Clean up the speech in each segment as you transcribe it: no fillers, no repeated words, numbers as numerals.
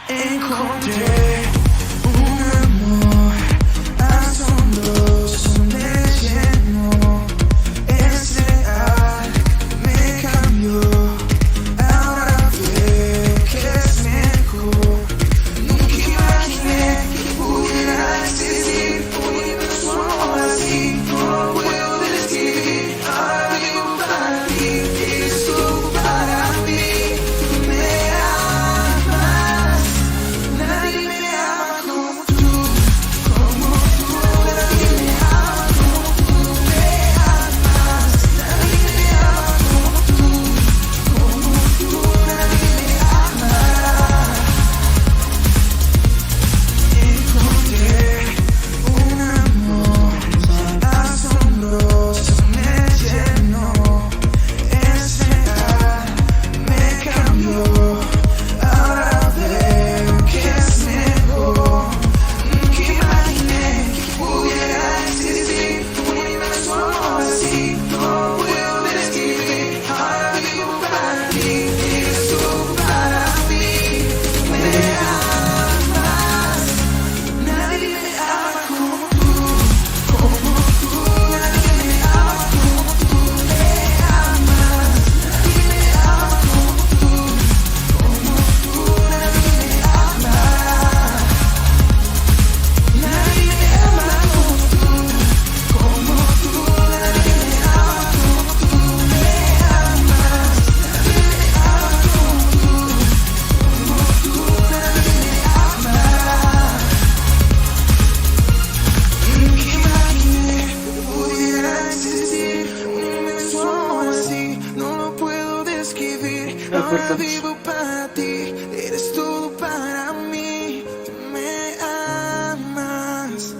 Encontré un amor asombroso, me llenó, es real, me cambió, ahora veo que es mejor. Nunca imaginé que pudiera existir un universo así, no puedo describir, ahora vivo para ti, eres tú para mí, tú me amas. Nadie me ama como tú, nadie me ama como tú me amas. Nadie me ama como tú, nadie me ama. Encontré un amor asombroso, me llenó, es real, me cambió. Ahora veo que es mejor. Nunca imaginé que pudiera existir un universo así, no puedo describir. Ahora vivo para ti, eres tú para mí, tú me amas. Nadie me ama como tú, nadie me ama como tú me amas. Nadie me ama como tú, nadie me ama. Nadie me ama como tú, nadie me ama como tú me amas. Nadie me ama como tú, nadie me ama. Nunca imaginé que pudiera existir un universo así, no lo puedo describir. Ahora vivo para ti, eres todo para mí, tú me amas.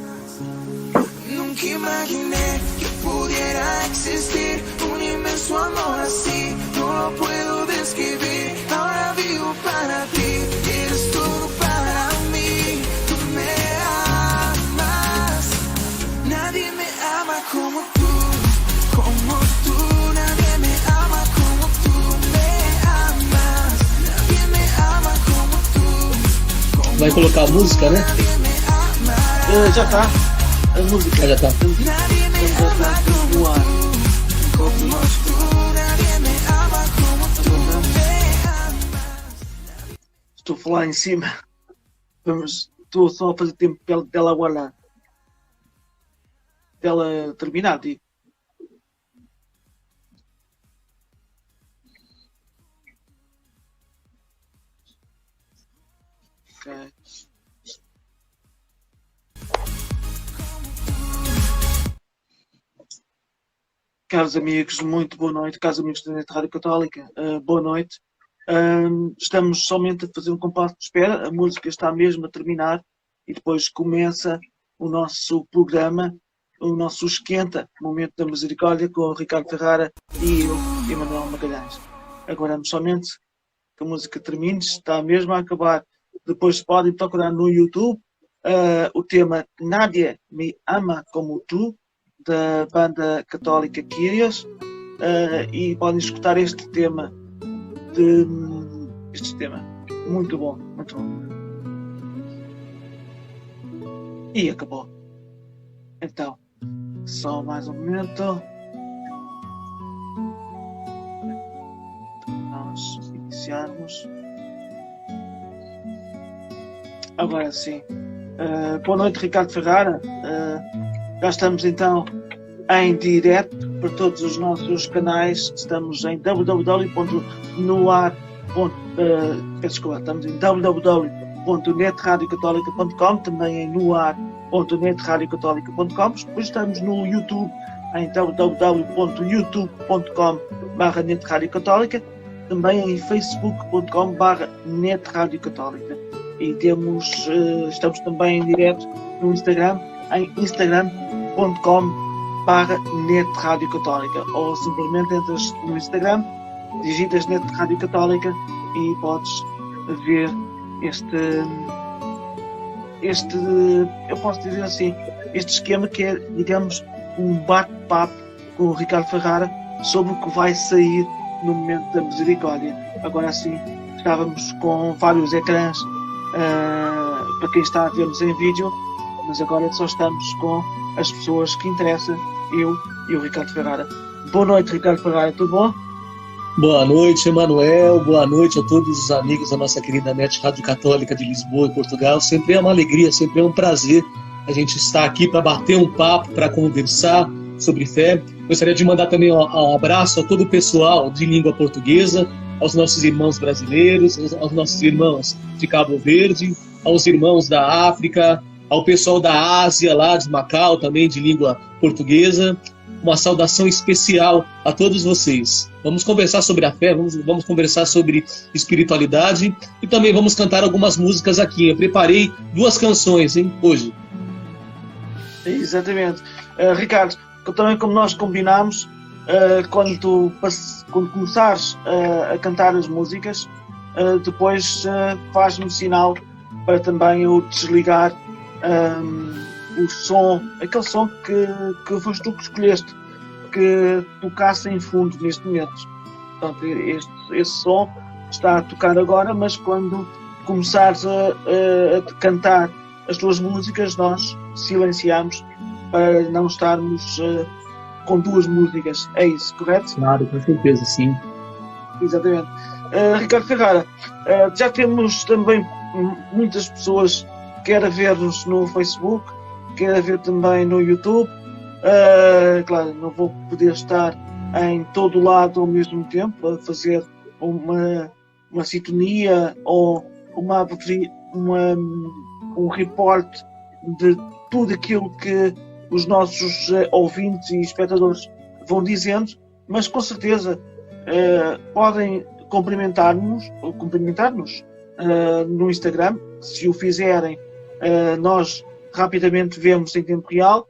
Nunca imaginé que pudiera existir un inmenso amor así, no lo puedo describir. Ahora vivo para ti, eres todo para mí, tú me amas. Nadie me ama como tú, nadie me ama como tú me amas. Nadie me ama como tú, Vai colocar a música, né? nadie me ama. Já está. A música Ah, já tá. Nadie me ama como tú, nadie me ama como tú me amas. Estou a falar em cima. Estou só a fazer tempo dela agora. Dela terminar, digo. Ok. Caros amigos, muito boa noite. Caros amigos da Net Rádio Católica, boa noite. Estamos somente a fazer um compasso de espera. A música está mesmo a terminar e depois começa o nosso programa, o nosso esquenta, Momento da Misericórdia, com o Ricardo Ferrara e eu, Emanuel Magalhães. Aguardamos somente que a música termine, está mesmo a acabar. Depois podem procurar no YouTube o tema Nádia Me Ama Como Tu, da banda católica Kyrios, e podem escutar este tema muito bom, muito bom. E acabou. Então, só mais um momento. Nós iniciarmos. Agora sim. Boa noite, Ricardo Ferrara. Já estamos então em direto para todos os nossos canais. Estamos em estamos em www.netradiocatólica.com, também em noar.netradiocatólica.com. Depois estamos no YouTube em www.youtube.com/netradiocatólica, também em facebook.com/netradiocatólica. E estamos também em direto no Instagram, em instagram.com/netradiocatólica, ou simplesmente entras no Instagram, digitas Net Rádio Católica e podes ver eu posso dizer assim, este esquema que é, digamos, um bate-papo com o Ricardo Ferrara sobre o que vai sair no Momento da Misericórdia. Agora sim, estávamos com vários ecrãs para quem está a ver-nos em vídeo, mas agora só estamos com as pessoas que interessam, eu e o Ricardo Ferrara. Boa noite, Ricardo Ferrara, tudo bom? Boa noite, Emanuel. Boa noite a todos os amigos da nossa querida NET Rádio Católica de Lisboa e Portugal. Sempre é uma alegria, sempre é um prazer a gente estar aqui para bater um papo, para conversar sobre fé. Gostaria de mandar também um abraço a todo o pessoal de língua portuguesa, aos nossos irmãos brasileiros, aos nossos irmãos de Cabo Verde, aos irmãos da África, ao pessoal da Ásia, lá de Macau, também de língua portuguesa. Uma saudação especial a todos vocês. Vamos conversar sobre a fé, vamos conversar sobre espiritualidade e também vamos cantar algumas músicas aqui. Eu preparei 2 canções, hoje. Exatamente. Ricardo, também como nós combinámos, quando começares a cantar as músicas, depois faz-me sinal para também eu desligar o som, aquele som que foste tu que escolheste, que tocasse em fundo neste momento. Portanto, esse som está a tocar agora, mas quando começares a cantar as tuas músicas, nós silenciamos para não estarmos com 2 músicas. É isso, correto? Claro, com certeza, sim. Exatamente. Ricardo Ferrara, já temos também muitas pessoas que querem ver-nos no Facebook, querem ver também no YouTube. Claro, não vou poder estar em todo lado ao mesmo tempo a fazer uma sintonia ou um reporte de tudo aquilo que os nossos ouvintes e espectadores vão dizendo, mas com certeza podem cumprimentar-nos no Instagram. Se o fizerem, nós rapidamente vemos em tempo real,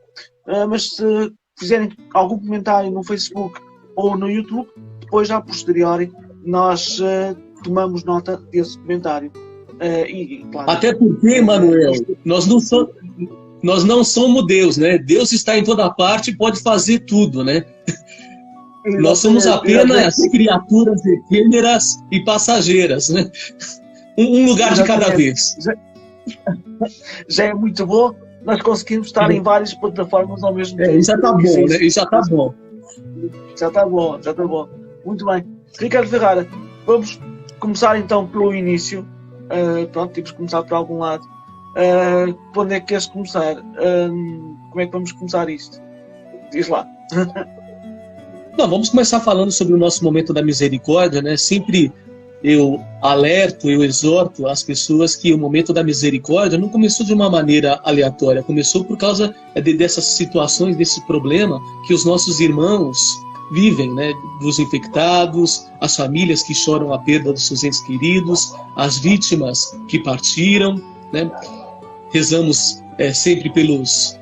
mas se fizerem algum comentário no Facebook ou no YouTube, depois, a posteriori, nós tomamos nota desse comentário. Claro, até porque, Manuel, nós não somos Deus, né? Deus está em toda parte e pode fazer tudo, né? Nós somos apenas criaturas efêmeras e passageiras, né? Um lugar de cada vez. Já é muito bom. Nós conseguimos estar em várias plataformas ao mesmo tempo. Isso já está bom, né? Isso já está bom. Já está bom, já está bom. Muito bem. Ricardo Ferrara, vamos começar então pelo início. Pronto, temos que começar por algum lado. Por onde é que queres começar? Como é que vamos começar isto? Diz lá. Não, vamos começar falando sobre o nosso momento da misericórdia, né? Sempre eu alerto, eu exorto as pessoas que o momento da misericórdia não começou de uma maneira aleatória, começou por causa dessas situações, desse problema que os nossos irmãos vivem, né? Dos infectados, as famílias que choram a perda dos seus entes queridos, as vítimas que partiram, né? Rezamos sempre pelos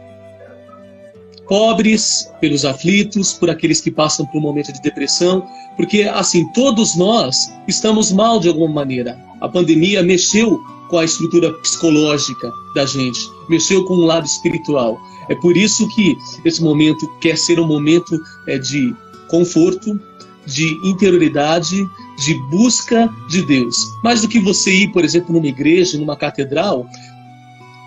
pobres, pelos aflitos, por aqueles que passam por um momento de depressão, porque assim, todos nós estamos mal de alguma maneira. A pandemia mexeu com a estrutura psicológica da gente, mexeu com o lado espiritual. É por isso que esse momento quer ser um momento de conforto, de interioridade, de busca de Deus. Mais do que você ir, por exemplo, numa igreja, numa catedral,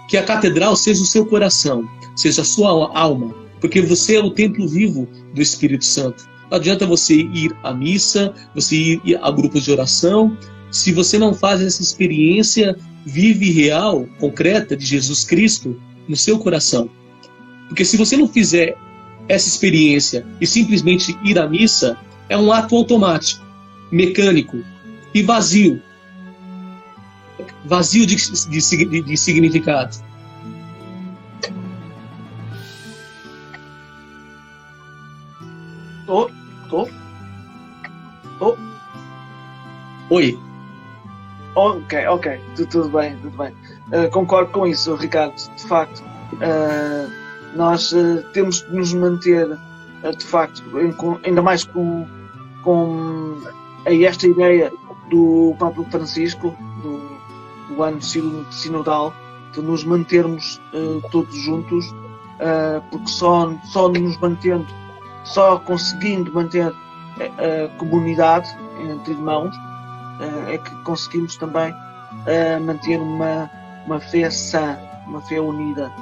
que a catedral seja o seu coração, seja a sua alma, porque você é o templo vivo do Espírito Santo. Não adianta você ir à missa, você ir a grupos de oração, se você não faz essa experiência viva e real, concreta de Jesus Cristo no seu coração. Porque se você não fizer essa experiência e simplesmente ir à missa, é um ato automático, mecânico e vazio. Vazio de significado. Oi. Ok. Tudo bem. Concordo com isso, Ricardo. De facto, nós temos de nos manter, de facto, ainda mais com esta ideia do Papa Francisco, do ano sinodal, de nos mantermos todos juntos, porque só nos mantendo, só conseguindo manter a comunidade entre irmãos, é que conseguimos também manter uma fé sã, uma fé unida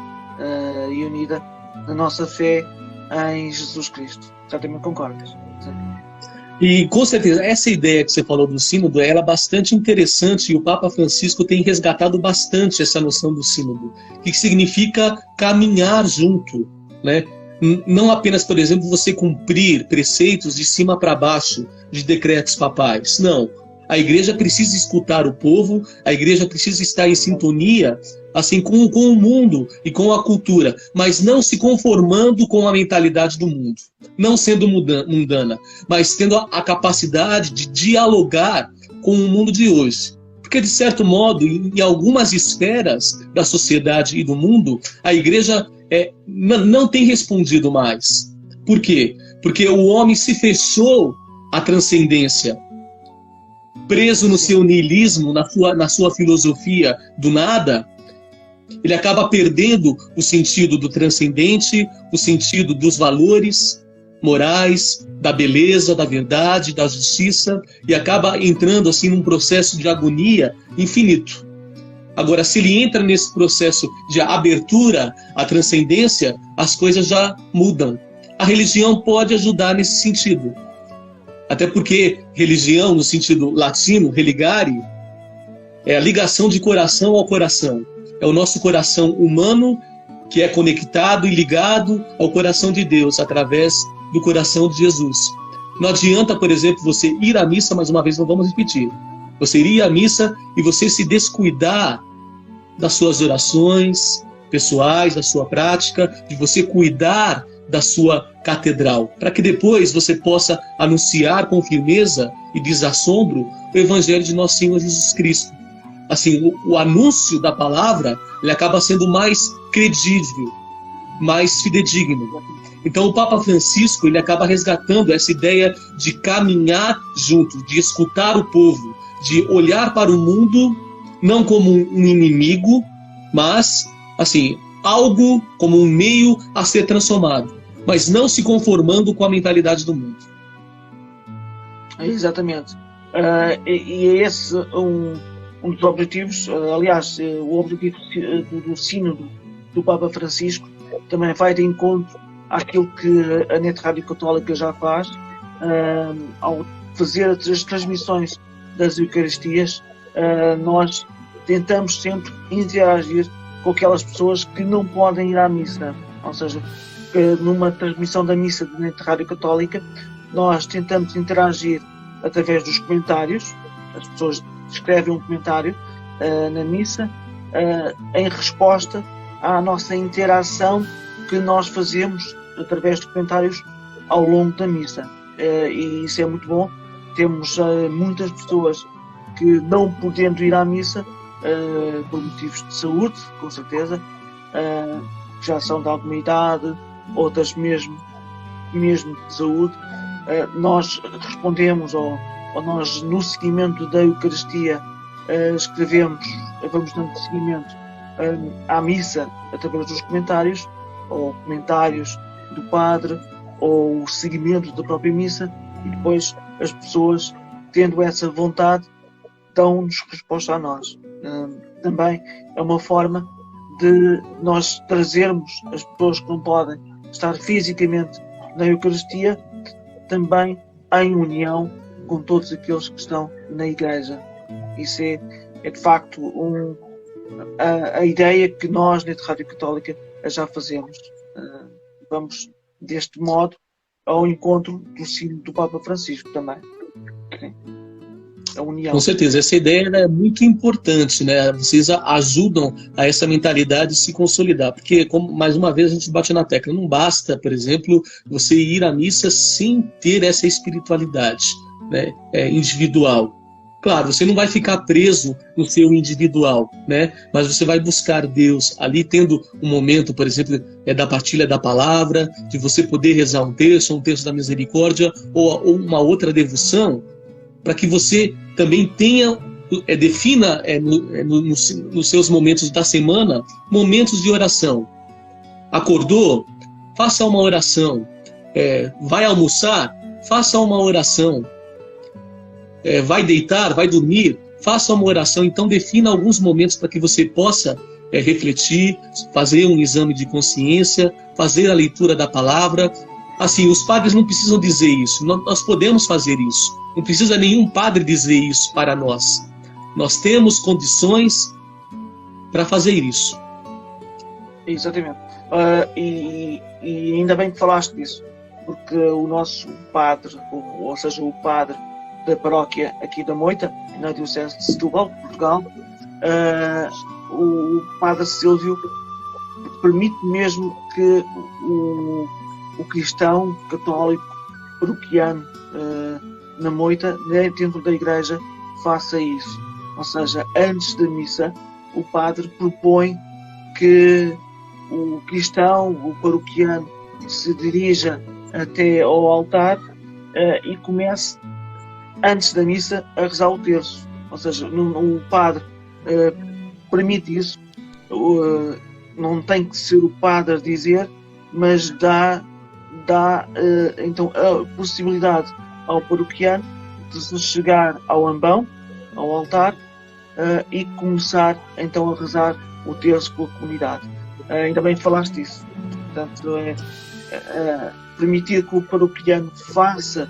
e unida na nossa fé em Jesus Cristo. Certamente concordas? E com certeza, essa ideia que você falou do sínodo, ela é bastante interessante e o Papa Francisco tem resgatado bastante essa noção do sínodo, que significa caminhar junto, né? Não apenas, por exemplo, você cumprir preceitos de cima para baixo de decretos papais, não. A igreja precisa escutar o povo, a igreja precisa estar em sintonia assim com o mundo e com a cultura, mas não se conformando com a mentalidade do mundo, não sendo mundana, mas tendo a capacidade de dialogar com o mundo de hoje. Porque, de certo modo, em algumas esferas da sociedade e do mundo, a igreja não tem respondido mais. Por quê? Porque o homem se fechou à transcendência, preso no seu niilismo, na sua filosofia do nada. Ele acaba perdendo o sentido do transcendente, o sentido dos valores morais, da beleza, da verdade, da justiça, e acaba entrando assim num processo de agonia infinito. Agora, se ele entra nesse processo de abertura à transcendência, as coisas já mudam. A religião pode ajudar nesse sentido. Até porque religião, no sentido latino, religare, é a ligação de coração ao coração. É o nosso coração humano que é conectado e ligado ao coração de Deus através do coração de Jesus. Não adianta, por exemplo, você ir à missa, mais uma vez, não vamos repetir. Você ir à missa e você se descuidar das suas orações pessoais, da sua prática, de você cuidar da sua catedral, para que depois você possa anunciar com firmeza e desassombro o Evangelho de nosso Senhor Jesus Cristo. Assim, o anúncio da palavra, ele acaba sendo mais credível, mais fidedigno. Então o Papa Francisco, ele acaba resgatando essa ideia de caminhar junto, de escutar o povo, de olhar para o mundo não como um inimigo, mas assim, algo como um meio a ser transformado, mas não se conformando com a mentalidade do mundo. Exatamente. E é esse um dos objetivos, aliás, o objetivo do sínodo do Papa Francisco também vai de encontro àquilo que a Net Rádio Católica já faz, ao fazer as transmissões das Eucaristias. Nós tentamos sempre interagir com aquelas pessoas que não podem ir à missa, ou seja, numa transmissão da missa da Net Rádio Católica, nós tentamos interagir através dos comentários. As pessoas escrevem um comentário na missa em resposta à nossa interação que nós fazemos através de comentários ao longo da missa. E isso é muito bom. Temos muitas pessoas que, não podendo ir à missa por motivos de saúde, com certeza, que já são de alguma idade, outras mesmo de saúde, nós respondemos ou nós, no seguimento da Eucaristia, vamos dando seguimento à missa através dos comentários, ou comentários do padre, ou o seguimento da própria missa, e depois as pessoas, tendo essa vontade, dão-nos resposta a nós. Também é uma forma de nós trazermos as pessoas que não podem estar fisicamente na Eucaristia, também em união com todos aqueles que estão na Igreja. Isso é de facto a ideia que nós, na Rádio Católica, já fazemos. Vamos, deste modo, ao encontro do sínodo do Papa Francisco também. A união. Com certeza, essa ideia é muito importante, né? Vocês ajudam a essa mentalidade se consolidar, porque, como mais uma vez a gente bate na tecla, não basta, por exemplo, você ir à missa sem ter essa espiritualidade, né? Individual. Claro, você não vai ficar preso no seu individual, né? Mas você vai buscar Deus ali, tendo um momento, por exemplo, da partilha da palavra, de você poder rezar um terço da misericórdia, ou uma outra devoção, para que você também tenha, defina nos seus momentos da semana, momentos de oração. Acordou? Faça uma oração. Vai almoçar? Faça uma oração. Vai deitar? Vai dormir? faça uma oração, então defina alguns momentos para que você possa refletir, fazer um exame de consciência, fazer a leitura da palavra. Assim, os padres não precisam dizer isso, nós podemos fazer isso. Não precisa nenhum padre dizer isso para nós. Nós temos condições para fazer isso. Exatamente. E ainda bem que falaste disso, porque o nosso padre, ou seja, o padre da paróquia aqui da Moita, na Diocese de Setúbal, Portugal, o padre Silvio permite mesmo que o cristão católico paroquiano na Moita, dentro da igreja, faça isso. Ou seja, antes da missa, o padre propõe que o cristão, o paroquiano, se dirija até ao altar e comece, antes da missa, a rezar o terço. Ou seja, o padre permite isso, não tem que ser o padre a dizer, mas dá então a possibilidade ao paroquiano de se chegar ao ambão, ao altar, e começar então a rezar o terço com a comunidade. Ainda bem que falaste disso. Portanto, permitir que o paroquiano faça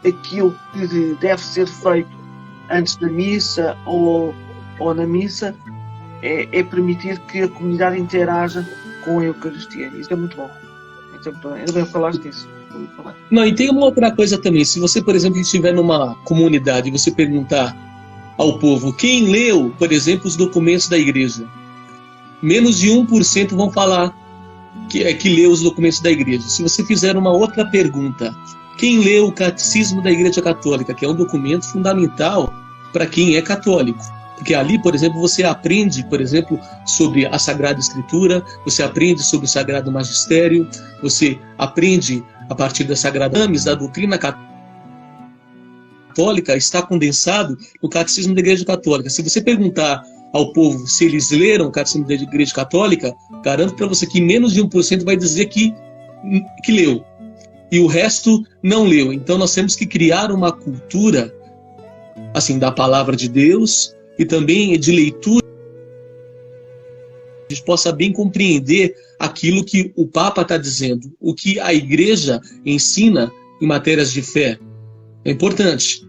aquilo que deve ser feito antes da missa ou na missa, é permitir que a comunidade interaja com a Eucaristia. Isso é muito bom. Ainda bem que falaste disso. Não, e tem uma outra coisa também. Se você, por exemplo, estiver numa comunidade e você perguntar ao povo quem leu, por exemplo, os documentos da igreja, menos de 1% vão falar que leu os documentos da igreja. Se você fizer uma outra pergunta, quem leu o Catecismo da Igreja Católica, que é um documento fundamental para quem é católico, porque ali, por exemplo, você aprende, por exemplo, sobre a Sagrada Escritura, você aprende sobre o Sagrado Magistério, você aprende a partir da Sagrada da doutrina católica, está condensado no Catecismo da Igreja Católica. Se você perguntar ao povo se eles leram o Catecismo da Igreja Católica, garanto para você que menos de 1% vai dizer que leu. E o resto não leu. Então nós temos que criar uma cultura assim, da palavra de Deus e também de leitura, a gente possa bem compreender aquilo que o Papa está dizendo, o que a Igreja ensina em matérias de fé. É importante.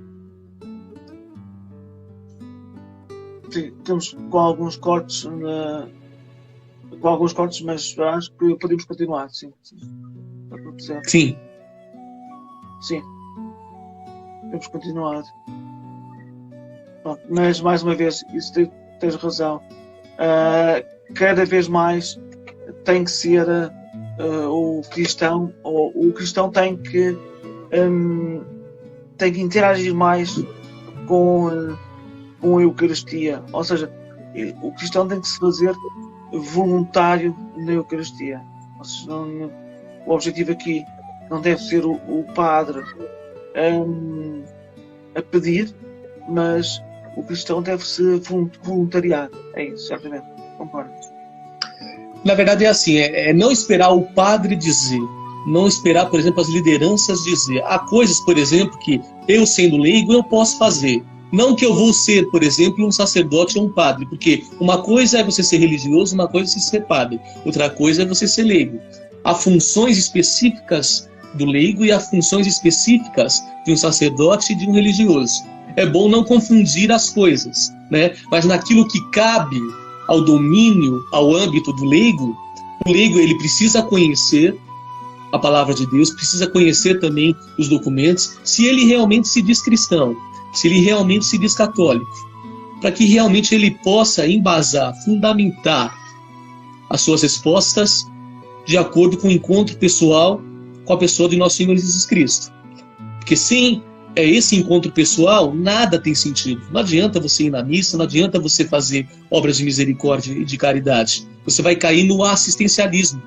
Sim, estamos com alguns cortes, mas acho que podemos continuar. Sim. Sim. Sim. Temos continuado. Bom, mas, mais uma vez, isso tens razão. Cada vez mais tem que ser o cristão, ou o cristão tem que interagir mais com a Eucaristia. Ou seja, o cristão tem que se fazer voluntário na Eucaristia. Ou seja, o objetivo aqui não deve ser o padre a pedir, mas o cristão deve se voluntariar. É isso, certamente. Concordo. Na verdade é assim, é não esperar o padre dizer, não esperar, por exemplo, as lideranças dizer. Há coisas, por exemplo, que eu, sendo leigo, eu posso fazer. Não que eu vou ser, por exemplo, um sacerdote ou um padre, porque uma coisa é você ser religioso, uma coisa é você ser padre, outra coisa é você ser leigo. Há funções específicas do leigo e há funções específicas de um sacerdote e de um religioso. É bom não confundir as coisas, né? Mas naquilo que cabe ao domínio, ao âmbito do leigo, o leigo ele precisa conhecer a palavra de Deus, precisa conhecer também os documentos, se ele realmente se diz cristão, se ele realmente se diz católico, para que realmente ele possa embasar, fundamentar as suas respostas de acordo com o encontro pessoal com a pessoa de nosso Senhor Jesus Cristo. Porque sem esse encontro pessoal, nada tem sentido. Não adianta você ir na missa, não adianta você fazer obras de misericórdia e de caridade. Você vai cair no assistencialismo,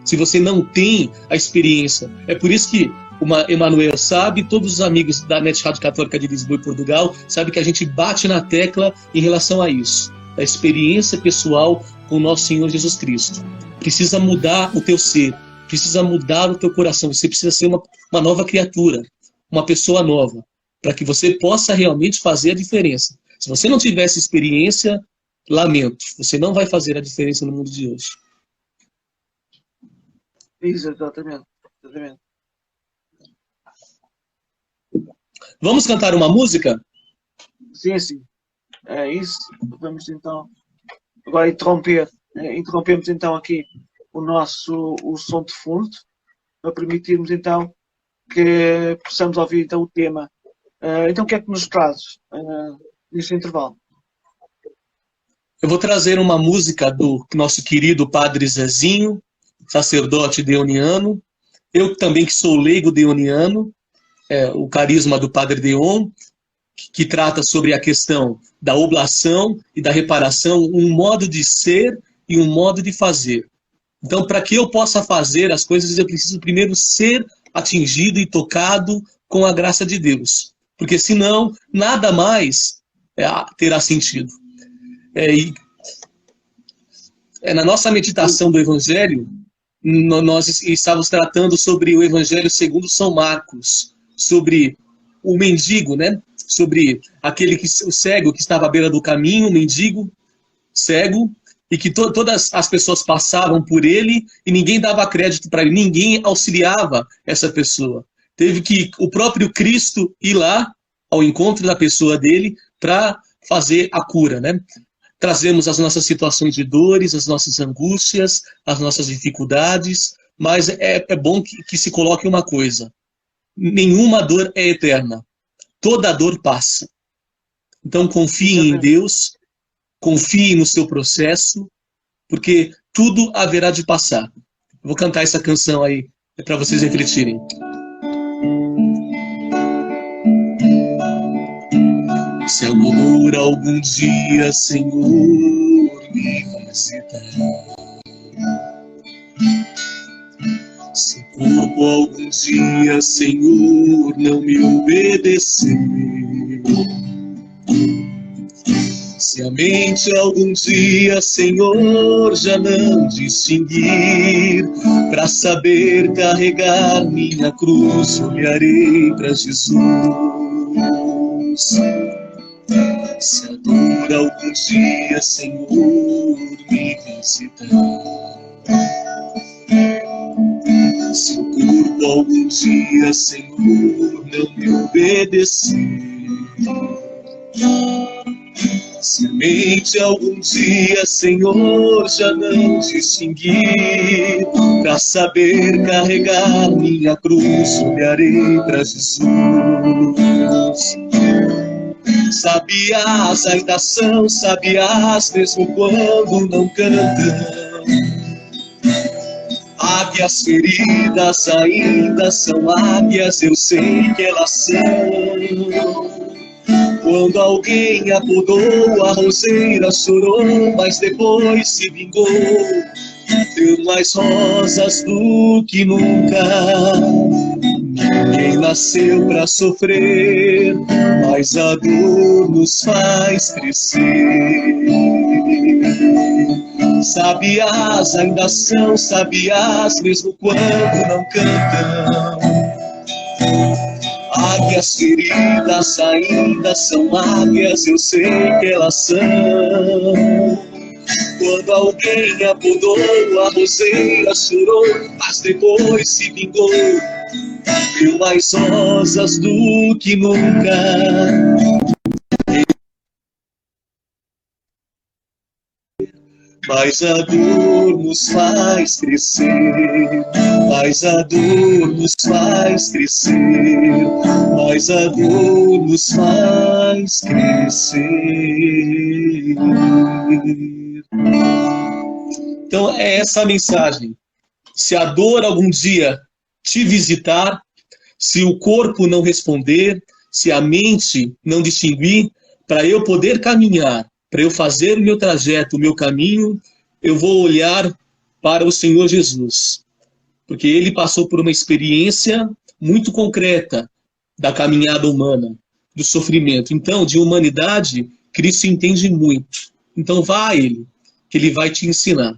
se você não tem a experiência. É por isso que o Emanuel sabe, todos os amigos da Net Rádio Católica de Lisboa e Portugal, sabem que a gente bate na tecla em relação a isso. A experiência pessoal com o nosso Senhor Jesus Cristo. Precisa mudar o teu ser, precisa mudar o teu coração. Você precisa ser uma nova criatura, uma pessoa nova. para que você possa realmente fazer a diferença. Se você não tiver essa experiência, lamento, você não vai fazer a diferença no mundo de hoje. Isso, exatamente. Exatamente. Vamos cantar uma música? Sim, sim. É isso. Vamos então agora interrompemos então aqui o som de fundo, para permitirmos então que possamos ouvir então o tema. Então o que é que nos trazes neste intervalo? Eu vou trazer uma música do nosso querido Padre Zezinho, sacerdote deoniano. Eu também que sou leigo deoniano, o carisma do Padre Deon, que trata sobre a questão da oblação e da reparação, um modo de ser e um modo de fazer. Então, para que eu possa fazer as coisas, eu preciso primeiro ser atingido e tocado com a graça de Deus. Porque senão, nada mais terá sentido. Na nossa meditação do Evangelho, nós estávamos tratando sobre o Evangelho segundo São Marcos, sobre o mendigo, né? Sobre o cego que estava à beira do caminho, o mendigo cego, e que todas as pessoas passavam por ele e ninguém dava crédito para ele, ninguém auxiliava essa pessoa. Teve que o próprio Cristo ir lá ao encontro da pessoa dele para fazer a cura, né? Trazemos as nossas situações de dores, as nossas angústias, as nossas dificuldades, mas é bom que se coloque uma coisa: nenhuma dor é eterna. Toda dor passa. Então confie em Deus, confie no seu processo, porque tudo haverá de passar. Eu vou cantar essa canção aí para vocês refletirem. Se a dor algum dia, Senhor, me visitar, se o corpo algum dia, Senhor, não me obedecer, se a mente algum dia, Senhor, já não distinguir, para saber carregar minha cruz, olharei para Jesus. Se a dor algum dia, Senhor, me visitar, se o corpo algum dia, Senhor, não me obedecer, se a mente algum dia, Senhor, já não distinguir, para saber carregar minha cruz, olharei para Jesus. Sabiás ainda são sabiás, mesmo quando não cantam. Águias feridas ainda são águias, eu sei que elas são. Quando alguém apodou, a roseira chorou, mas depois se vingou. Deu mais rosas do que nunca. Ninguém nasceu pra sofrer, mas a dor nos faz crescer. Sabiás ainda são sabiás, mesmo quando não cantam. Águias feridas ainda são águias, eu sei que elas são. Quando alguém apodou, a roseira chorou, mas depois se vingou. Deu mais rosas do que nunca. Mas a dor nos faz crescer, mas a dor nos faz crescer, mas a dor nos faz crescer. Então é essa a mensagem. Se a dor algum dia te visitar, se o corpo não responder, se a mente não distinguir, para eu poder caminhar, para eu fazer o meu trajeto, o meu caminho, eu vou olhar para o Senhor Jesus. Porque ele passou por uma experiência muito concreta da caminhada humana, do sofrimento. Então, de humanidade, Cristo entende muito. Então vá a ele, que ele vai te ensinar.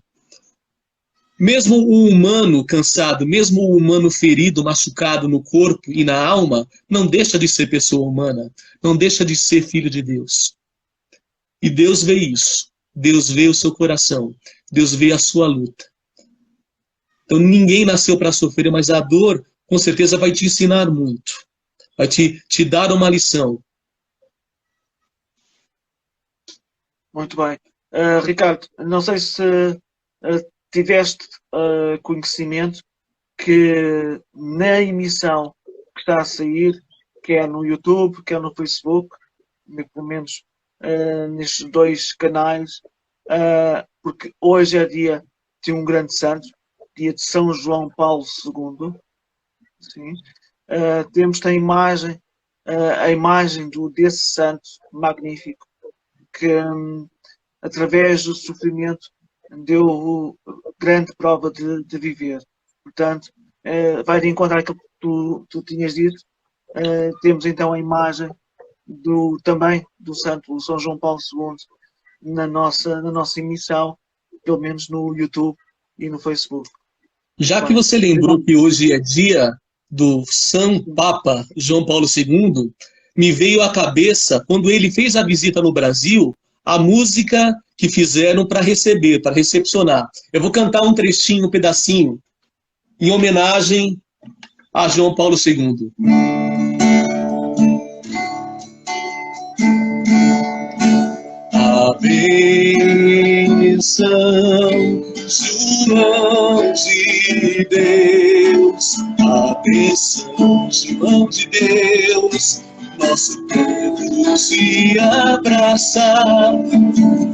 Mesmo o humano cansado, mesmo o humano ferido, machucado no corpo e na alma, não deixa de ser pessoa humana, não deixa de ser filho de Deus. E Deus vê isso. Deus vê o seu coração. Deus vê a sua luta. Então ninguém nasceu para sofrer, mas a dor com certeza vai te ensinar muito. Vai te dar uma lição. Muito bem. Ricardo, não sei se tiveste conhecimento que na emissão que está a sair, quer no YouTube, quer no Facebook, pelo menos nestes dois canais, porque hoje é dia de um grande santo, dia de São João Paulo II. Sim. Temos a imagem desse santo magnífico que, através do sofrimento, deu grande prova de viver. Portanto, vai de encontro àquilo que tu tinhas dito. Temos então a imagem também do santo São João Paulo II na nossa emissão, pelo menos no YouTube e no Facebook. Já que você lembrou que hoje é dia do São Papa João Paulo II, me veio à cabeça, quando ele fez a visita no Brasil, a música que fizeram para receber, para recepcionar. Eu vou cantar um trechinho, um pedacinho, em homenagem a João Paulo II. A bênção, João de Deus, a bênção, João de Deus, nosso povo se abraça,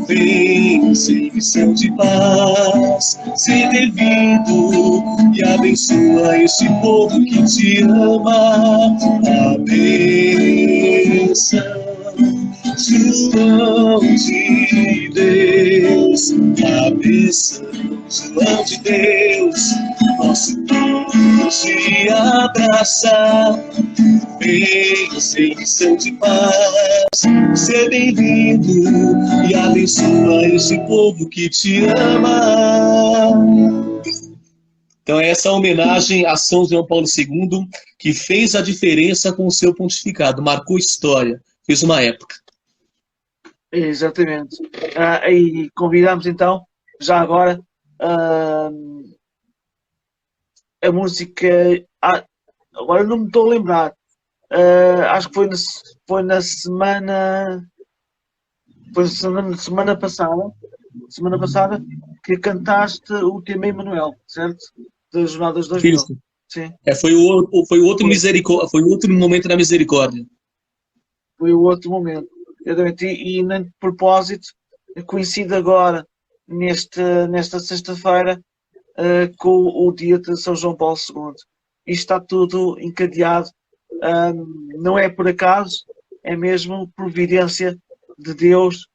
vem sem missão de paz, ser devido e abençoa este povo que te ama. A bênção, João de Deus, a bênção, João de Deus, nosso povo se abraça, vem sem missão de paz, ser bem-vindo e abençoa este povo que te ama. Então essa é a homenagem a São João Paulo II, que fez a diferença com o seu pontificado, marcou história, fez uma época. Exatamente. E convidamos então, já agora, a música. Agora não me estou a lembrar. Acho que foi na semana. Foi na semana passada. Semana passada que cantaste o tema Emanuel, certo? Das Jornadas 2000. Isso. Sim. Foi o outro misericórdia, foi o outro momento da misericórdia. Foi o outro momento. E nem de propósito, coincide agora, nesta sexta-feira, com o dia de São João Paulo II. Isto está tudo encadeado, não é por acaso, é mesmo providência de Deus.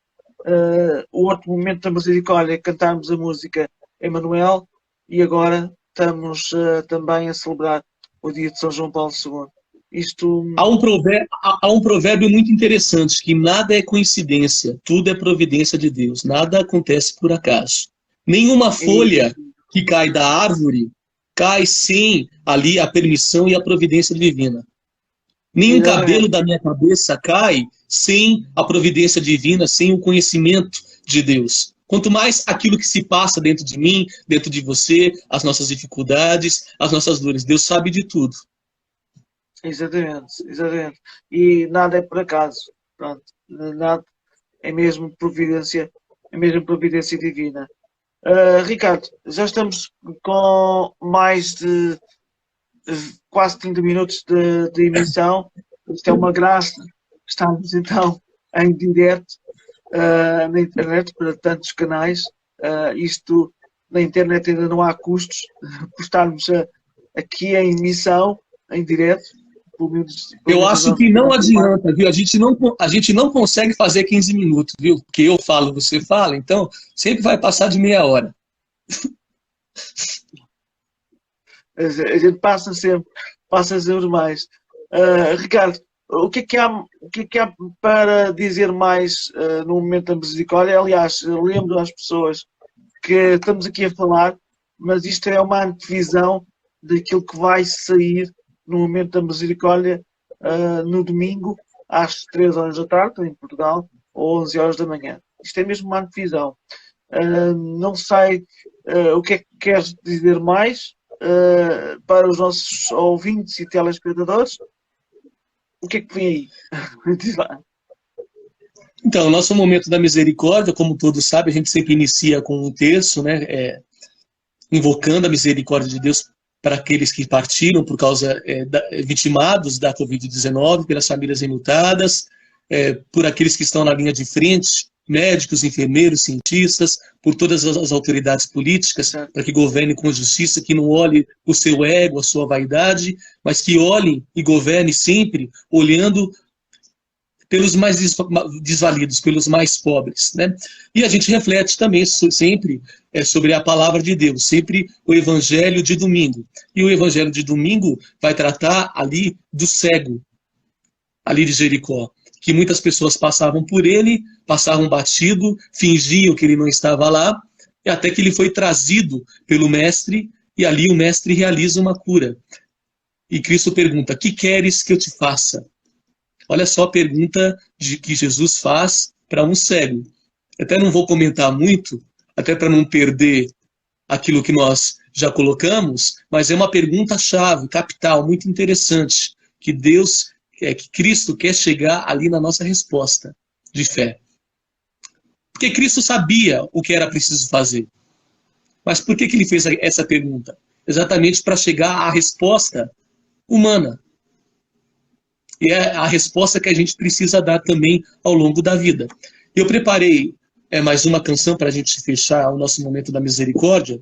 O outro momento da misericórdia, cantarmos a música Emanuel, e agora estamos também a celebrar o dia de São João Paulo II. Há um provérbio muito interessante, que nada é coincidência, tudo é providência de Deus, nada acontece por acaso. Nenhuma folha que cai da árvore cai sem ali a permissão e a providência divina. Nenhum cabelo da minha cabeça cai sem a providência divina, sem o conhecimento de Deus. Quanto mais aquilo que se passa dentro de mim, dentro de você, as nossas dificuldades, as nossas dores, Deus sabe de tudo. Exatamente. E nada é por acaso. Pronto, nada é mesmo providência divina. Ricardo, já estamos com mais de quase 30 minutos de emissão. Isto é uma graça. Estamos então em direto na internet para tantos canais. Isto na internet ainda não há custos por estarmos aqui em emissão, em direto. Eu acho que não adianta, viu? A gente não consegue fazer 15 minutos, viu? Porque eu falo, você fala, então sempre vai passar de meia hora. A gente passa sempre mais. Ricardo, o que é que há para dizer mais no momento da misericórdia? Aliás, lembro às pessoas que estamos aqui a falar mas isto é uma antevisão daquilo que vai sair no momento da misericórdia, no domingo, às 3 horas da tarde, em Portugal, ou 11 horas da manhã. Isto é mesmo uma antevisão. Não sei o que é que queres dizer mais para os nossos ouvintes e telespectadores. O que é que vem aí? Diz lá. Então, o nosso momento da misericórdia, como todos sabem, a gente sempre inicia com um terço, né, invocando a misericórdia de Deus para aqueles que partiram por causa vitimados da Covid-19, pelas famílias enlutadas, por aqueles que estão na linha de frente, médicos, enfermeiros, cientistas, por todas as autoridades políticas, para que governem com justiça, que não olhem o seu ego, a sua vaidade, mas que olhem e governem sempre olhando pelos mais desvalidos, pelos mais pobres, né? E a gente reflete também sempre sobre a palavra de Deus, sempre o evangelho de domingo. E o evangelho de domingo vai tratar ali do cego, ali de Jericó, que muitas pessoas passavam por ele, passavam batido, fingiam que ele não estava lá, e até que ele foi trazido pelo mestre, e ali o mestre realiza uma cura. E Cristo pergunta: que queres que eu te faça? Olha só a pergunta que Jesus faz para um cego. Até não vou comentar muito, até para não perder aquilo que nós já colocamos, mas é uma pergunta-chave, capital, muito interessante, que que Cristo quer chegar ali na nossa resposta de fé. Porque Cristo sabia o que era preciso fazer. Mas por que ele fez essa pergunta? Exatamente para chegar à resposta humana. E é a resposta que a gente precisa dar também ao longo da vida. Eu preparei mais uma canção para a gente fechar o nosso momento da misericórdia,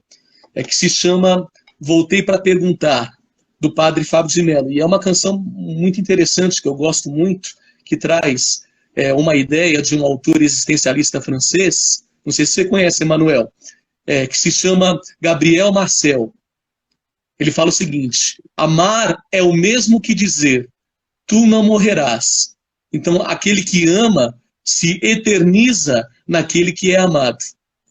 que se chama Voltei para Perguntar, do padre Fábio de Mello. E é uma canção muito interessante, que eu gosto muito, que traz uma ideia de um autor existencialista francês, não sei se você conhece, Emmanuel, que se chama Gabriel Marcel. Ele fala o seguinte: amar é o mesmo que dizer tu não morrerás. Então, aquele que ama se eterniza naquele que é amado.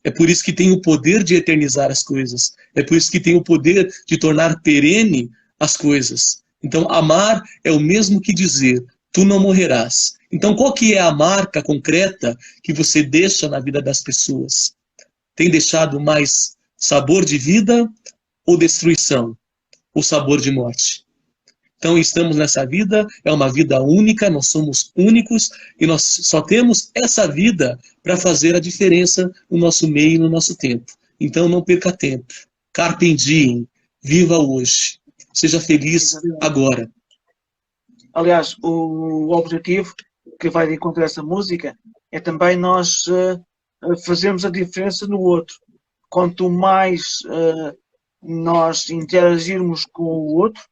É por isso que tem o poder de eternizar as coisas. É por isso que tem o poder de tornar perene as coisas. Então, amar é o mesmo que dizer, tu não morrerás. Então, qual que é a marca concreta que você deixa na vida das pessoas? Tem deixado mais sabor de vida ou destruição? Ou sabor de morte? Então, estamos nessa vida, é uma vida única, nós somos únicos e nós só temos essa vida para fazer a diferença no nosso meio e no nosso tempo. Então, não perca tempo. Carpe diem, viva hoje. Seja feliz agora. Aliás, o objetivo que vai de encontro a essa música é também nós fazermos a diferença no outro. Quanto mais nós interagirmos com o outro,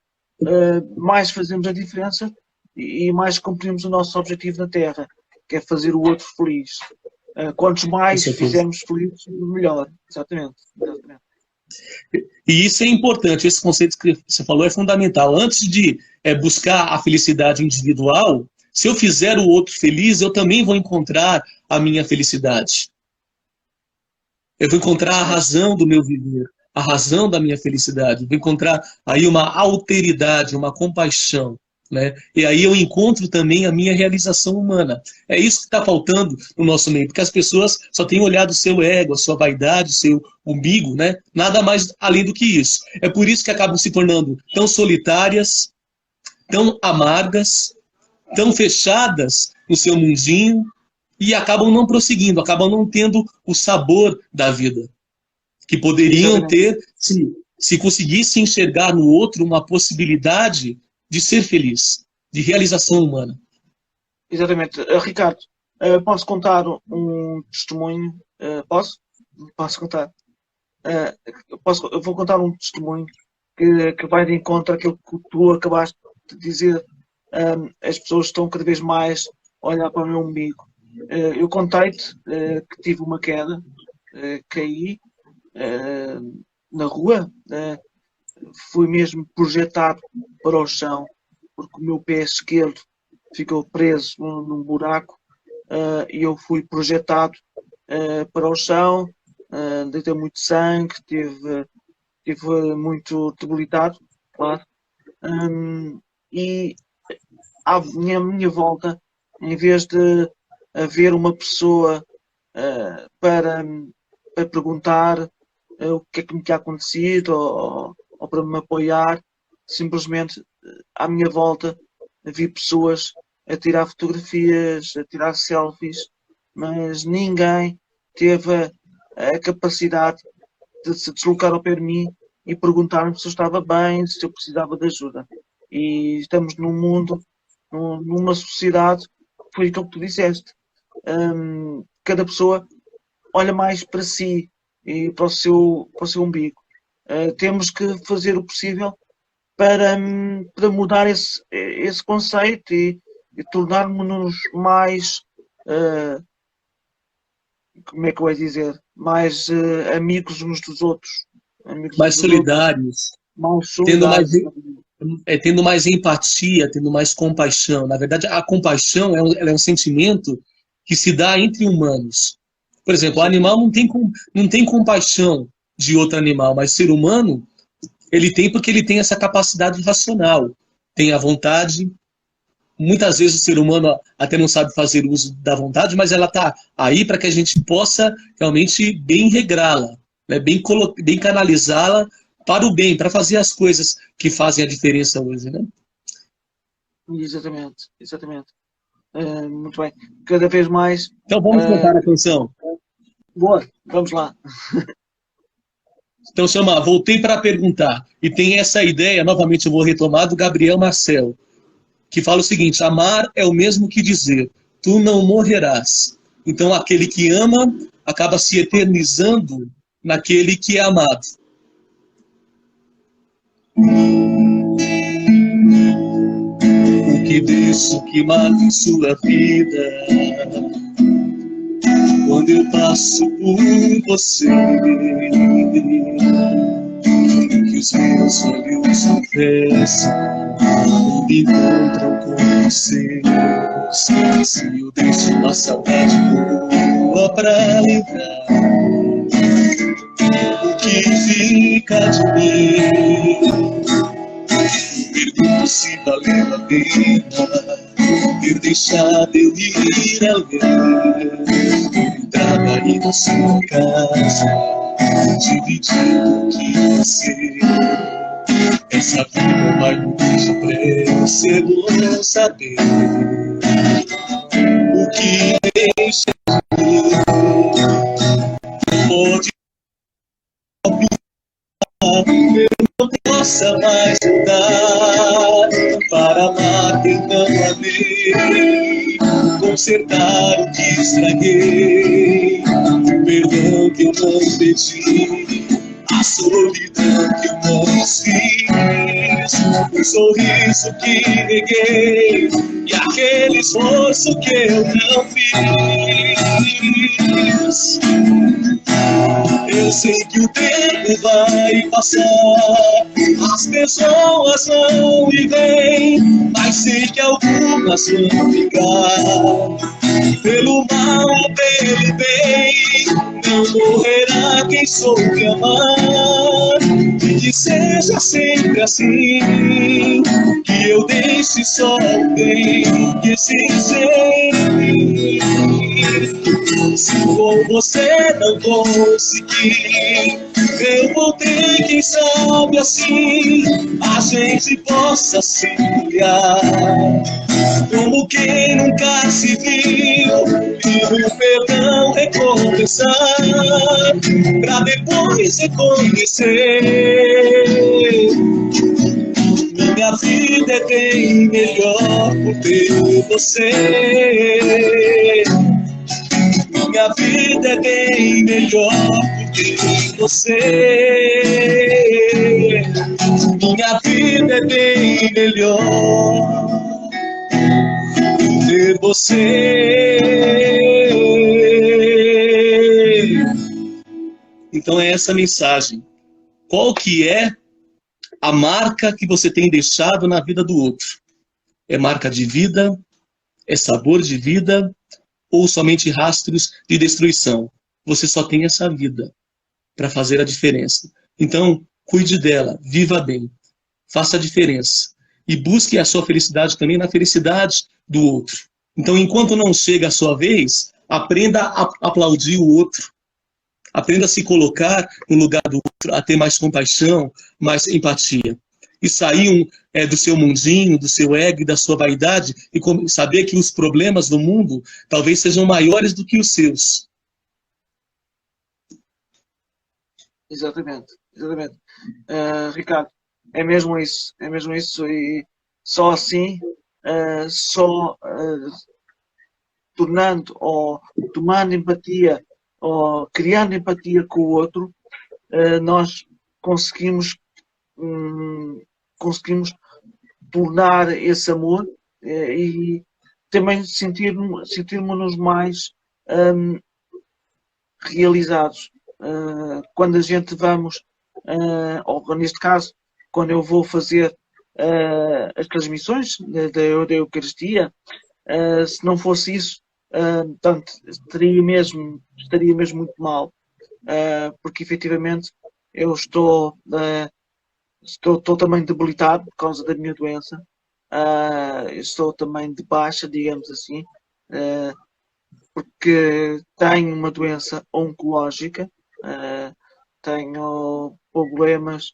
mais fazemos a diferença e mais cumprimos o nosso objetivo na Terra, que é fazer o outro feliz. Quantos mais fizermos felizes, melhor. Exatamente. E isso é importante, esse conceito que você falou é fundamental. Antes de buscar a felicidade individual, se eu fizer o outro feliz, eu também vou encontrar a minha felicidade. Eu vou encontrar a razão do meu viver, a razão da minha felicidade. Vou encontrar aí uma alteridade, uma compaixão, né? E aí eu encontro também a minha realização humana. É isso que está faltando no nosso meio, porque as pessoas só têm olhado o seu ego, a sua vaidade, o seu umbigo, né? Nada mais além do que isso. É por isso que acabam se tornando tão solitárias, tão amargas, tão fechadas no seu mundinho e acabam não prosseguindo, acabam não tendo o sabor da vida que poderiam ter se conseguissem enxergar no outro uma possibilidade de ser feliz, de realização humana. Exatamente. Ricardo, posso contar um testemunho? Posso? Posso contar? Eu vou contar um testemunho que vai de encontro àquilo que tu acabaste de dizer. As pessoas estão cada vez mais a olhar para o meu umbigo. Eu contei-te que tive uma queda, caí na rua, fui mesmo projetado para o chão, porque o meu pé esquerdo ficou preso num buraco e eu fui projetado para o chão, deitei muito sangue, tive estive muito debilitado, claro. E à minha volta, em vez de haver uma pessoa para perguntar o que é que me tinha acontecido ou para me apoiar, simplesmente à minha volta vi pessoas a tirar fotografias, a tirar selfies, mas ninguém teve a capacidade de se deslocar ao pé de mim e perguntar-me se eu estava bem, se eu precisava de ajuda. E estamos num mundo, numa sociedade, foi aquilo que tu disseste. Cada pessoa olha mais para si e para o seu umbigo. Temos que fazer o possível para mudar esse conceito e tornarmos-nos mais, como é que eu ia dizer, mais amigos uns dos outros. Amigos Mais uns dos outros, solidários, mais tendo mais, solidários. tendo mais empatia, tendo mais compaixão. Na verdade, a compaixão ela é um sentimento que se dá entre humanos. Por exemplo, o animal não tem compaixão de outro animal, mas o ser humano, ele tem porque ele tem essa capacidade racional, tem a vontade. Muitas vezes o ser humano até não sabe fazer uso da vontade, mas ela está aí para que a gente possa realmente bem regrá-la, né? Bem canalizá-la para o bem, para fazer as coisas que fazem a diferença hoje, né? Exatamente, exatamente. Muito bem. Cada vez mais. Então vamos cantar a canção. Boa, vamos lá. Então chama Voltei para Perguntar. E tem essa ideia, novamente eu vou retomar, do Gabriel Marcel, que fala o seguinte: amar é o mesmo que dizer, tu não morrerás. Então aquele que ama acaba se eternizando naquele que é amado. O que deixo que mata em sua vida quando eu passo por você, que os meus olhos confessam quando encontram com você. Se eu deixo uma saudade boa pra lembrar o que fica de mim, pergunto se valeu a pena ter deixado eu ir além, entrar aí na sua casa, dividindo o que você. Essa vida vai muito depressa, eu vou saber o que deixa de mim. Pode eu não possa mais mudar para amar quem não amei, consertar o que estraguei, o perdão que eu não pedi, a solidão que eu não fiz, o sorriso que neguei e aquele esforço que eu não fiz. Eu sei que o tempo vai passar, as pessoas vão e vêm, mas sei que algumas vão ficar. Pelo mal ou pelo bem, não morrerá quem soube amar. E que seja sempre assim, que eu deixe só o bem que se sentir. Se com você não conseguir, eu vou ter, quem sabe assim, a gente possa se olhar como quem nunca se viu, e o perdão recomeçar, pra depois reconhecer. Minha vida é bem melhor por ter você. Minha vida é bem melhor por ter você. Minha vida é bem melhor por ter você. Então é essa mensagem. Qual que é a marca que você tem deixado na vida do outro? É marca de vida? É sabor de vida? Ou somente rastros de destruição? Você só tem essa vida para fazer a diferença. Então, cuide dela, viva bem, faça a diferença. E busque a sua felicidade também na felicidade do outro. Então, enquanto não chega a sua vez, aprenda a aplaudir o outro. Aprenda a se colocar no lugar do outro, a ter mais compaixão, mais empatia. E sair do seu mundinho, do seu ego e da sua vaidade, e saber que os problemas do mundo talvez sejam maiores do que os seus. Exatamente, exatamente. Ricardo, é mesmo isso, e só assim, tornando ou tomando empatia ou criando empatia com o outro, nós conseguimos tornar esse amor e também sentirmos-nos mais realizados. Quando a gente vamos, ou neste caso, quando eu vou fazer as transmissões da Eucaristia, se não fosse isso, portanto, estaria mesmo muito mal, porque efetivamente eu estou também debilitado por causa da minha doença, estou também de baixa, digamos assim, porque tenho uma doença oncológica, tenho problemas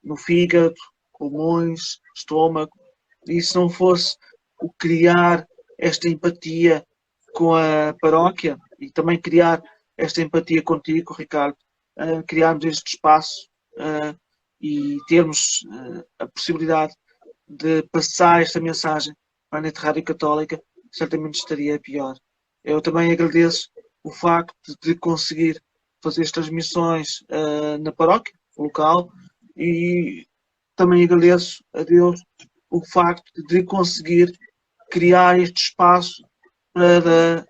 no fígado, pulmões, estômago, e se não fosse o criar esta empatia com a paróquia e também criar esta empatia contigo, Ricardo, criarmos este espaço e termos a possibilidade de passar esta mensagem para a Net Rádio Católica, certamente estaria pior. Eu também agradeço o facto de conseguir fazer as transmissões na paróquia local e também agradeço a Deus o facto de conseguir criar este espaço para,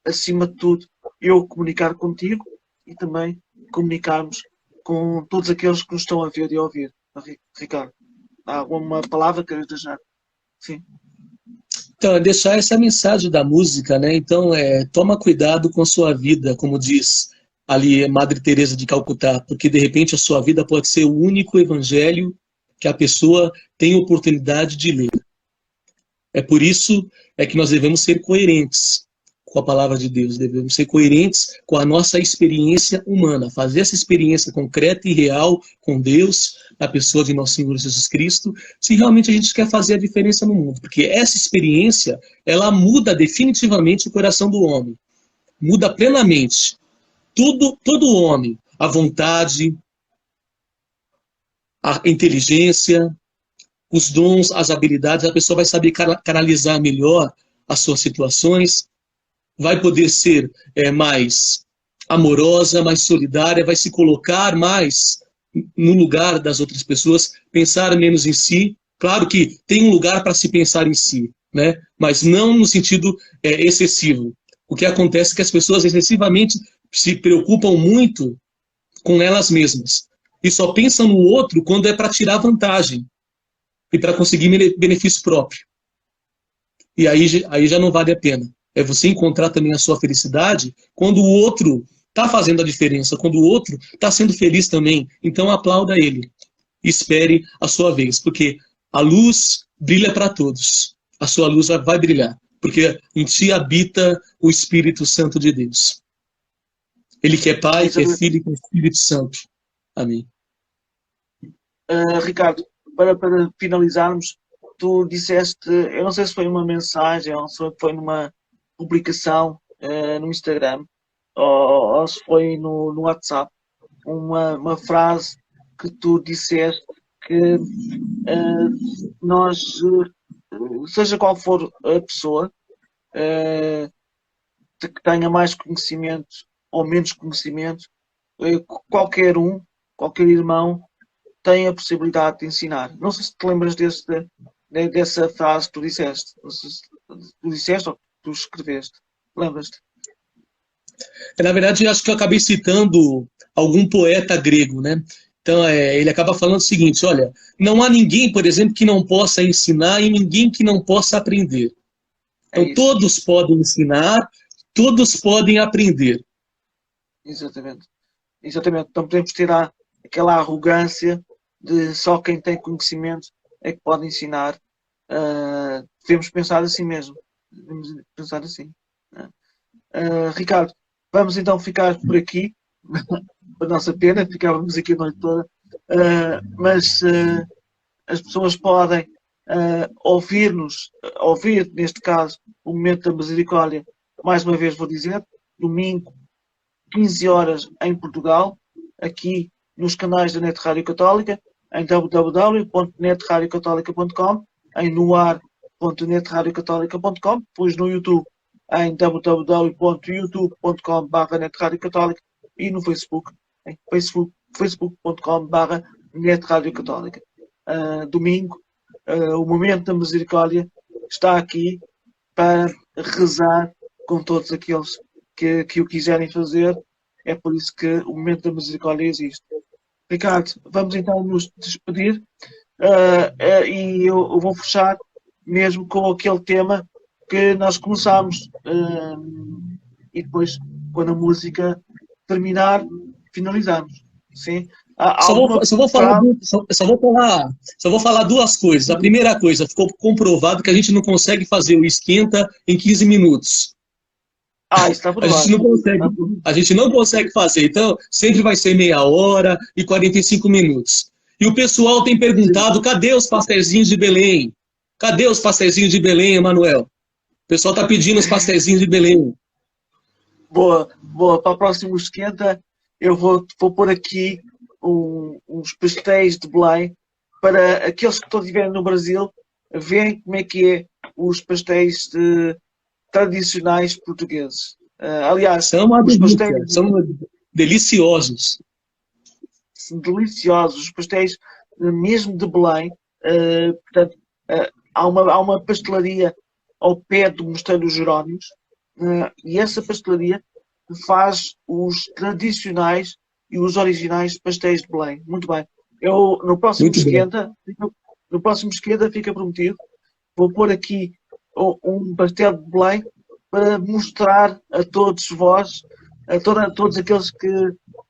acima de tudo, eu comunicar contigo e também comunicarmos com todos aqueles que nos estão a ver e a ouvir. Ricardo, há alguma palavra que queres deixar? Sim. Então, é deixar essa mensagem da música, né? Então, toma cuidado com a sua vida, como diz ali Madre Teresa de Calcutá, porque de repente a sua vida pode ser o único evangelho que a pessoa tem oportunidade de ler. É por isso que nós devemos ser coerentes com a palavra de Deus, devemos ser coerentes com a nossa experiência humana, fazer essa experiência concreta e real com Deus, na pessoa de nosso Senhor Jesus Cristo, se realmente a gente quer fazer a diferença no mundo, porque essa experiência, ela muda definitivamente o coração do homem, muda plenamente todo homem, a vontade, a inteligência, os dons, as habilidades, a pessoa vai saber canalizar melhor as suas situações, vai poder ser mais amorosa, mais solidária, vai se colocar mais no lugar das outras pessoas, pensar menos em si. Claro que tem um lugar para se pensar em si, né? Mas não no sentido excessivo. O que acontece é que as pessoas excessivamente se preocupam muito com elas mesmas e só pensam no outro quando é para tirar vantagem e para conseguir benefício próprio. E aí já não vale a pena. É você encontrar também a sua felicidade quando o outro está fazendo a diferença, quando o outro está sendo feliz também. Então aplauda ele. Espere a sua vez, porque a luz brilha para todos. A sua luz vai brilhar, porque em ti habita o Espírito Santo de Deus. Ele que é Pai, que é Filho e que é Espírito Santo. Amém. Ricardo, para finalizarmos, tu disseste, eu não sei se foi uma mensagem ou se foi numa publicação no Instagram ou se foi no WhatsApp, uma frase que tu disseste que nós, seja qual for a pessoa, que tenha mais conhecimento ou menos conhecimento, qualquer irmão tem a possibilidade de ensinar. Não sei se te lembras dessa frase que tu disseste. Não sei se tu disseste ou que tu escreveste. Lembras-te? Na verdade, eu acho que eu acabei citando algum poeta grego, né? Então, ele acaba falando o seguinte, olha, não há ninguém, por exemplo, que não possa ensinar e ninguém que não possa aprender. Então, todos podem ensinar, todos podem aprender. Exatamente. Então, podemos tirar aquela arrogância de só quem tem conhecimento é que pode ensinar. Devemos pensar assim mesmo. Devemos pensar assim. Ricardo, vamos então ficar por aqui. Para nossa pena, ficávamos aqui a noite toda. Mas as pessoas podem ouvir, neste caso, o Momento da Misericórdia. Mais uma vez vou dizer, domingo, 15 horas em Portugal, aqui nos canais da Net Rádio Católica, em www.netradiocatólica.com, em noar.netradiocatólica.com, depois no YouTube, em www.youtube.com/netradiocatólica e no Facebook, em facebook.com/netradiocatólica. Domingo, o Momento da Misericórdia está aqui para rezar com todos aqueles que o quiserem fazer. É por isso que o Momento da Misericórdia existe. Ricardo, vamos então nos despedir e eu vou fechar mesmo com aquele tema que nós começámos e depois, quando a música terminar, finalizamos. Sim? Só vou falar duas coisas. A primeira coisa, ficou comprovado que a gente não consegue fazer o esquenta em 15 minutos. Isso está provado. A gente não consegue fazer. Então, sempre vai ser meia hora e 45 minutos. E o pessoal tem perguntado, cadê os pastelzinhos de Belém? Cadê os pastelzinhos de Belém, Emanuel? O pessoal está pedindo os pastelzinhos de Belém. Boa. Para o próximo esquenta, eu vou pôr aqui uns pastéis de Belém para aqueles que estiverem no Brasil verem como é que é os pastéis tradicionais portugueses. Aliás, são deliciosos. São deliciosos. Os pastéis mesmo de Belém. Portanto, há uma pastelaria ao pé do Mosteiro dos Jerónimos e essa pastelaria faz os tradicionais e os originais pastéis de Belém. Muito bem. Eu, no próximo esquenta fica prometido, vou pôr aqui um pastel de Belém para mostrar a todos vós, a todos aqueles que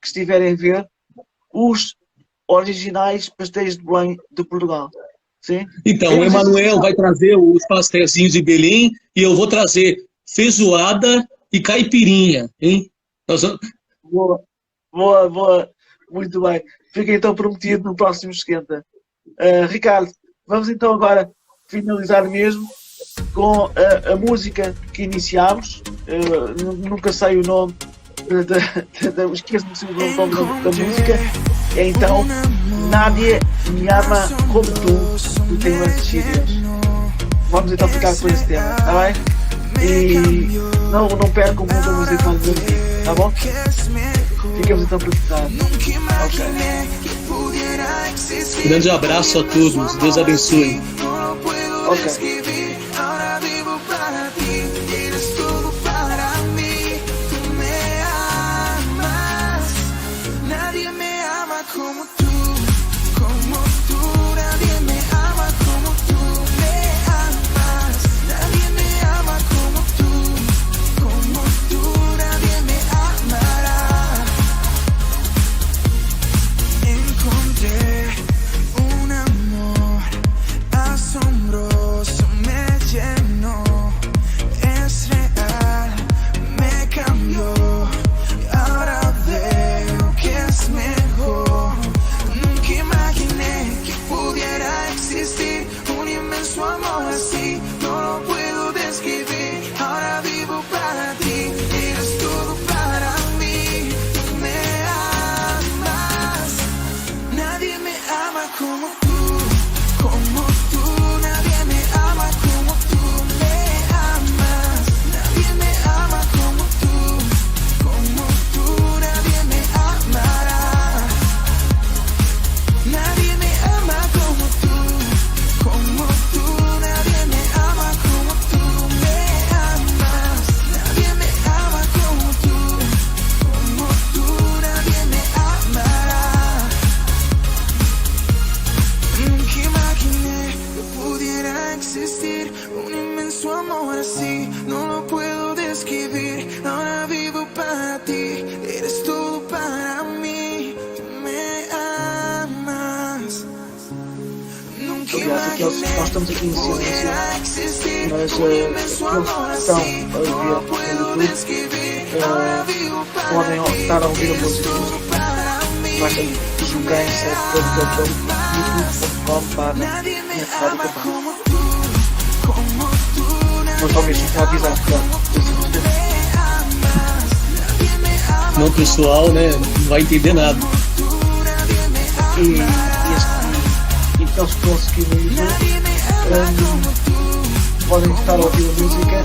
estiverem a ver, os originais pastéis de Belém de Portugal. Sim? Então, o Emanuel vai trazer os pastéis de Belém e eu vou trazer feijoada e caipirinha, hein? Boa. Muito bem. Fica então prometido no próximo esquenta. Ricardo, vamos então agora finalizar mesmo com a música que iniciámos. Nunca sei o nome, esqueço-me sempre o nome da música. É então Nadie Me Ama Como Tu, do Taylor Swift. Vamos então ficar com esse tema, está bem? E não percam muito a música com aqui, tá bom? Ficamos então preparados. Um grande abraço a todos, Deus abençoe. Ok. Encontré un amor asombroso. aliás, aqueles que nós estamos aqui em silêncio, mas aqueles que estão a ver no YouTube podem estar a ouvir a música. Basta jogar em youtube.com/Rádio. Mas só mesmo para avisar, Não, pessoal, né, não vai entender nada. E aqueles que estão a seguir no YouTube podem estar a ouvir a música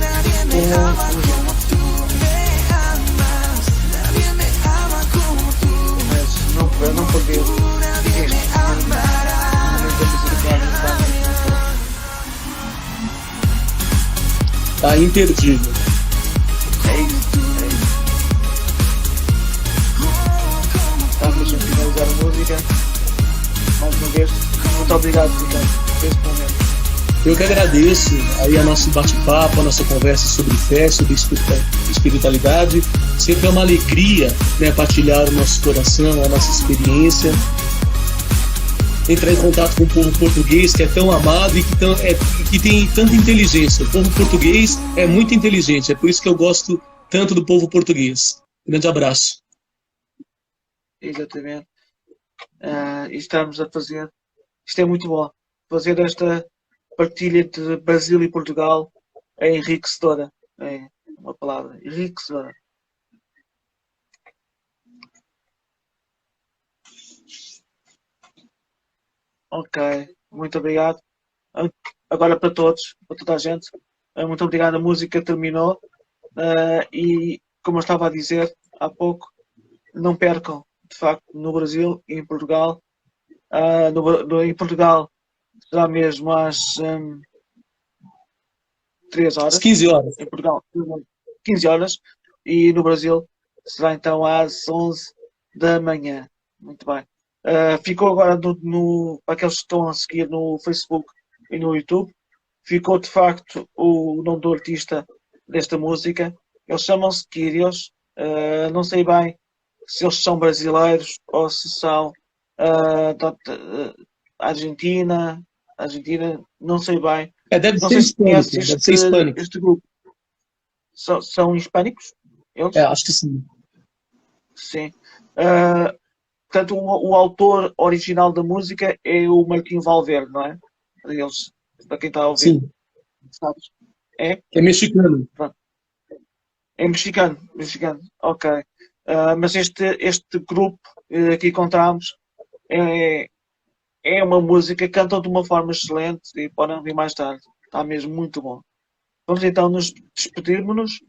mas não perder este momento da misericórdia. Tá imperdível. É isso. Estamos a finalizar a música. Mais uma vez, muito obrigado, Ricardo, por este momento. Eu que agradeço aí a nosso bate-papo, a nossa conversa sobre fé, sobre espiritualidade. Sempre é uma alegria, né, partilhar o nosso coração, a nossa experiência. Entrar em contato com o povo português, que é tão amado e que tem tanta inteligência. O povo português é muito inteligente, é por isso que eu gosto tanto do povo português. Grande abraço. Exatamente. Estamos a fazer. Isto é muito bom. Fazer esta partilha de Brasil e Portugal é enriquecedora. É uma palavra. Enriquecedora. Ok. Muito obrigado. Agora para todos, para toda a gente. Muito obrigado. A música terminou. E como eu estava a dizer há pouco, não percam. De facto, no Brasil e em Portugal. Em Portugal será mesmo às 3 horas. Às 15 horas. Em Portugal, 15 horas. E no Brasil será então às 11 da manhã. Muito bem. Ficou agora para aqueles que estão a seguir no Facebook e no YouTube. Ficou de facto o nome do artista desta música. Eles chamam-se Kyrios. Não sei bem se eles são brasileiros ou se são da Argentina, não sei bem. Deve Não ser sei se hispânico, conheces deve ser hispânico. este grupo. São hispânicos? Eles? Acho que sim. Sim. Portanto, o autor original da música é o Marquinhos Valverde, não é? Eles, para quem está a ouvir. Sim. Sabes? É? É mexicano. Pronto. É mexicano. Ok. Mas este grupo que encontramos é uma música que cantam de uma forma excelente e podem ouvir mais tarde. Está mesmo muito bom. Vamos então nos despedirmos.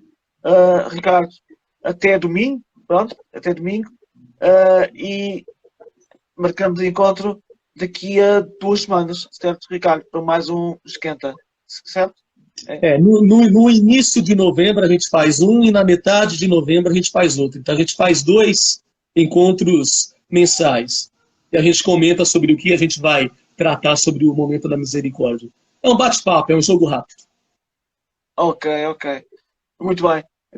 Ricardo, até domingo. Pronto, até domingo. E marcamos o encontro daqui a 2 semanas, certo, Ricardo? Para mais um Esquenta, certo? No início de novembro a gente faz um e na metade de novembro a gente faz outro. Então a gente faz 2 encontros mensais. E a gente comenta sobre o que a gente vai tratar sobre o momento da misericórdia. É um bate-papo, é um jogo rápido. Ok. Muito bem.